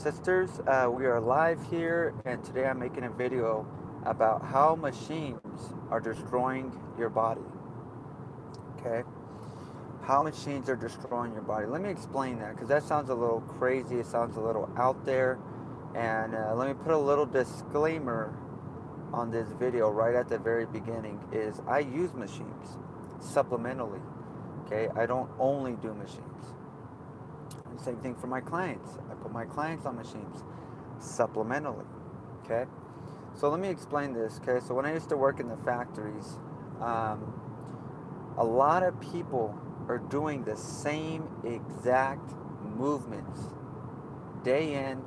sisters. We are live here, and today I'm making a video about how machines are destroying your body. Okay? How machines are destroying your body. Let me explain that because that sounds a little crazy. It sounds a little out there. And let me put a little disclaimer on this video right at the very beginning is I use machines supplementally. Okay? I don't only do machines. Same thing for my clients. I put my clients on machines supplementally. Okay? So let me explain this. Okay? So when I used to work in the factories, a lot of people are doing the same exact movements day in,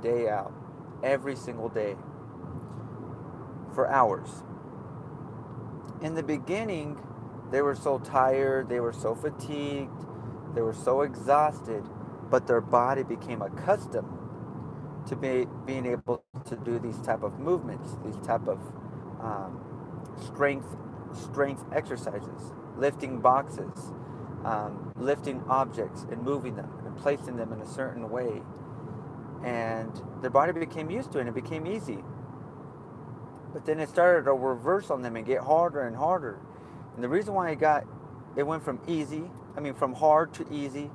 day out, every single day for hours. In the beginning, they were so tired, they were so fatigued, they were so exhausted, but their body became accustomed to being able to do these type of movements, these type of strength exercises, lifting boxes, lifting objects and moving them and placing them in a certain way. And their body became used to it and it became easy. But then it started to reverse on them and get harder and harder. And the reason why it went from hard to easy,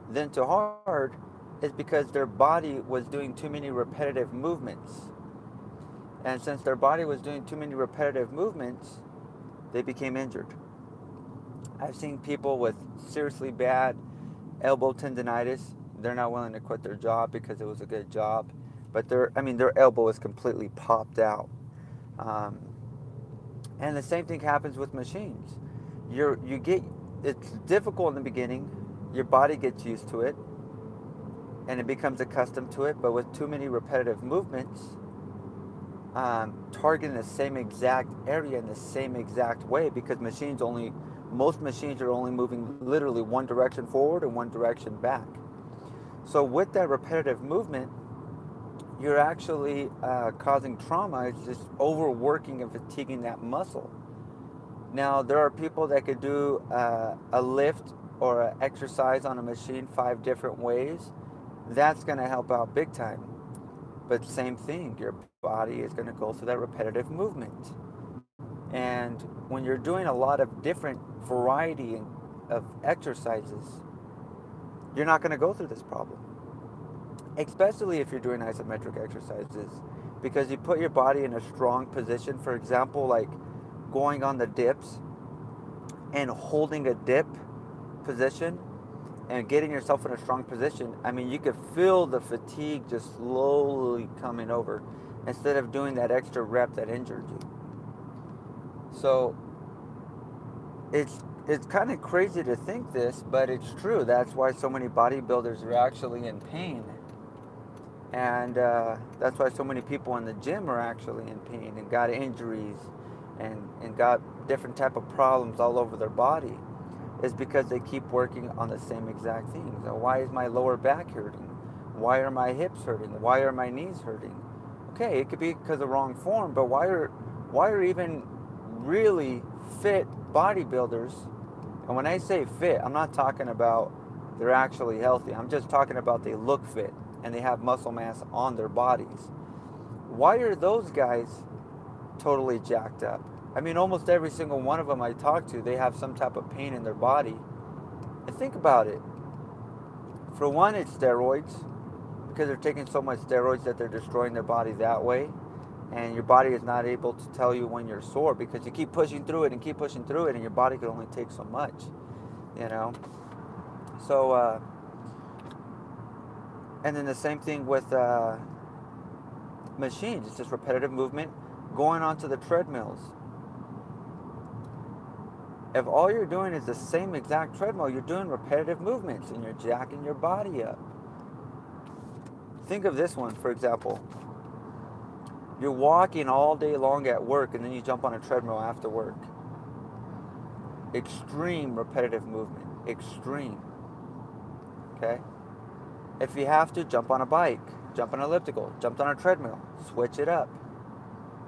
then to hard, is because their body was doing too many repetitive movements. And since their body was doing too many repetitive movements, they became injured. I've seen people with seriously bad elbow tendonitis. They're not willing to quit their job because it was a good job, but their elbow is completely popped out. And the same thing happens with machines. It's difficult in the beginning. Your body gets used to it, and it becomes accustomed to it. But with too many repetitive movements, targeting the same exact area in the same exact way, because most machines are only moving literally one direction forward and one direction back. So with that repetitive movement, you're actually causing trauma. It's just overworking and fatiguing that muscle. Now, there are people that could do a lift or an exercise on a machine 5 different ways. That's going to help out big time. But same thing, your body is going to go through that repetitive movement. And when you're doing a lot of different variety of exercises, you're not going to go through this problem. Especially if you're doing isometric exercises, because you put your body in a strong position. For example, like going on the dips and holding a dip position and getting yourself in a strong position. I mean, you could feel the fatigue just slowly coming over instead of doing that extra rep that injured you. So it's kind of crazy to think this, but it's true. That's why so many bodybuilders are actually in pain. And that's why so many people in the gym are actually in pain and got injuries and got different type of problems all over their body, is because they keep working on the same exact things. Now, why is my lower back hurting? Why are my hips hurting? Why are my knees hurting? Okay, it could be because of wrong form, but why are even really fit bodybuilders, and when I say fit, I'm not talking about they're actually healthy. I'm just talking about they look fit and they have muscle mass on their bodies. Why are those guys totally jacked up? I mean, almost every single one of them I talk to, they have some type of pain in their body. And think about it. For one, it's steroids, because they're taking so much steroids that they're destroying their body that way. And your body is not able to tell you when you're sore, because you keep pushing through it and keep pushing through it, and your body can only take so much, you know? So, and then the same thing with machines. It's just repetitive movement. Going onto the treadmills. If all you're doing is the same exact treadmill, you're doing repetitive movements and you're jacking your body up. Think of this one, for example. You're walking all day long at work and then you jump on a treadmill after work. Extreme repetitive movement. Extreme. Okay? If you have to, jump on a bike, jump on an elliptical, jump on a treadmill, switch it up.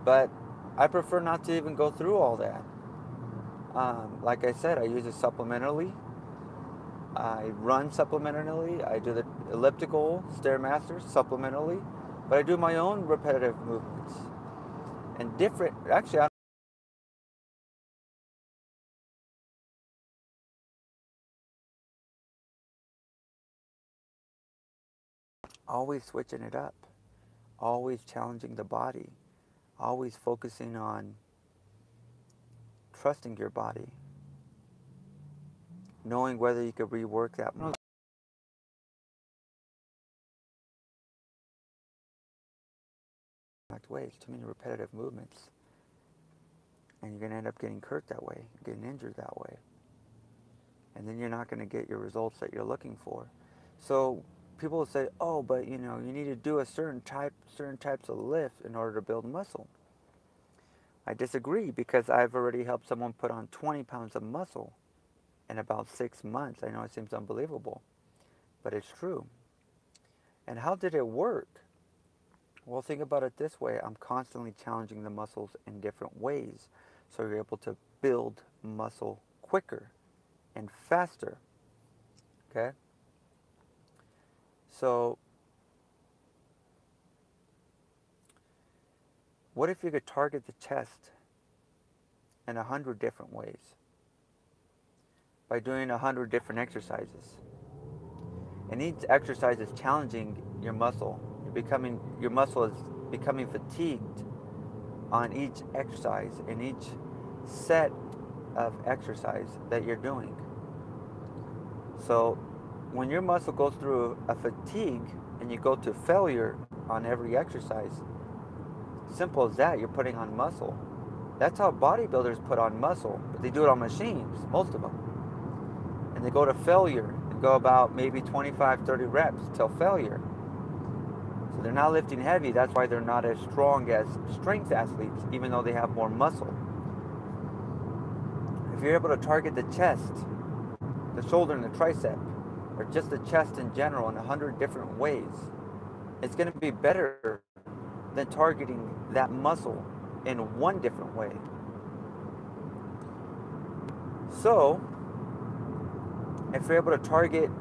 But I prefer not to even go through all that. Like I said, I use it supplementally. I run supplementally. I do elliptical, Stairmaster, supplementally, but I do my own repetitive movements. And different, actually, always switching it up, always challenging the body, always focusing on trusting your body, knowing whether you could rework that ways, too many repetitive movements, and you're going to end up getting hurt that way, getting injured that way, and then you're not going to get your results that you're looking for. So people will say, oh, but you know, you need to do a certain types of lift in order to build muscle. I disagree, because I've already helped someone put on 20 pounds of muscle in about 6 months. I know it seems unbelievable, but it's true. And how did it work? Well, think about it this way. I'm constantly challenging the muscles in different ways, so you're able to build muscle quicker and faster. Okay? So, what if you could target the chest in 100 different ways by doing 100 different exercises? And each exercise is challenging your muscle. Your muscle is becoming fatigued on each exercise, in each set of exercise that you're doing. So when your muscle goes through a fatigue and you go to failure on every exercise, simple as that, you're putting on muscle. That's how bodybuilders put on muscle, but they do it on machines, most of them. And they go to failure and go about maybe 25, 30 reps till failure. So they're not lifting heavy. That's why they're not as strong as strength athletes, even though they have more muscle. If you're able to target the chest, the shoulder and the tricep, or just the chest in general in 100 different ways, it's going to be better than targeting that muscle in one different way. So, if you're able to target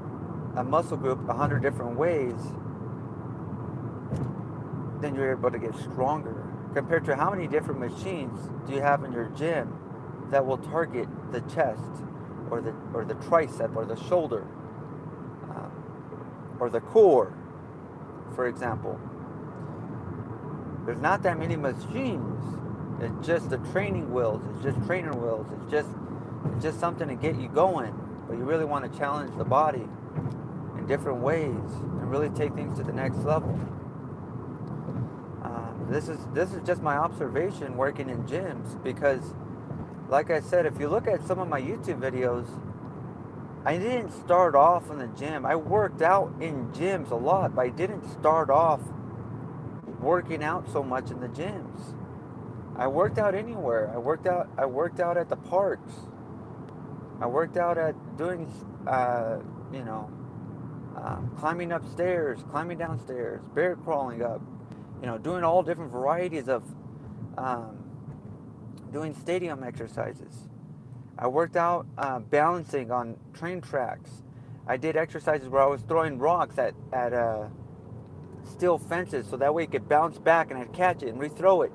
a muscle group 100 different ways, then you're able to get stronger. Compared to how many different machines do you have in your gym that will target the chest, or the tricep, or the shoulder, or the core, for example. There's not that many machines. It's just the training wheels. It's just trainer wheels. It's just something to get you going. But you really want to challenge the body in different ways and really take things to the next level. This is just my observation working in gyms, because like I said, if you look at some of my YouTube videos, I didn't start off in the gym. I worked out in gyms a lot, but I didn't start off working out so much in the gyms. I worked out anywhere. I worked out at the parks. I worked out at doing, climbing upstairs, climbing downstairs, bear crawling up, doing all different varieties of doing stadium exercises. I worked out balancing on train tracks. I did exercises where I was throwing rocks at steel fences, so that way it could bounce back and I'd catch it and rethrow it,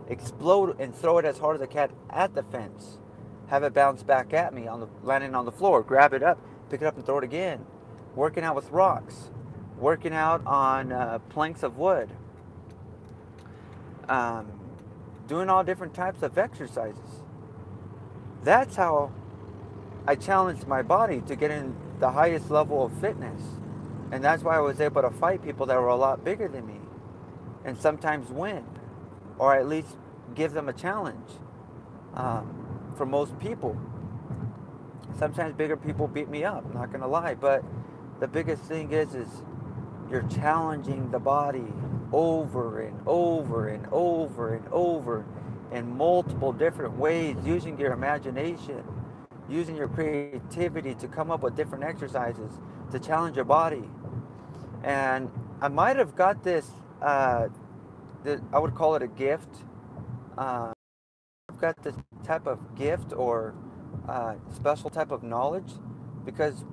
explode and throw it as hard as I can at the fence, have it bounce back at me, landing on the floor, grab it up, pick it up and throw it again. Working out with rocks, working out on planks of wood, doing all different types of exercises. That's how I challenged my body to get in the highest level of fitness. And that's why I was able to fight people that were a lot bigger than me, and sometimes win, or at least give them a challenge. For most people, sometimes bigger people beat me up, I'm not going to lie, but the biggest thing is you're challenging the body over and over and over and over in multiple different ways, using your imagination, using your creativity to come up with different exercises to challenge your body. And I might have got this, I would call it a gift. I've got this type of gift or special type of knowledge, because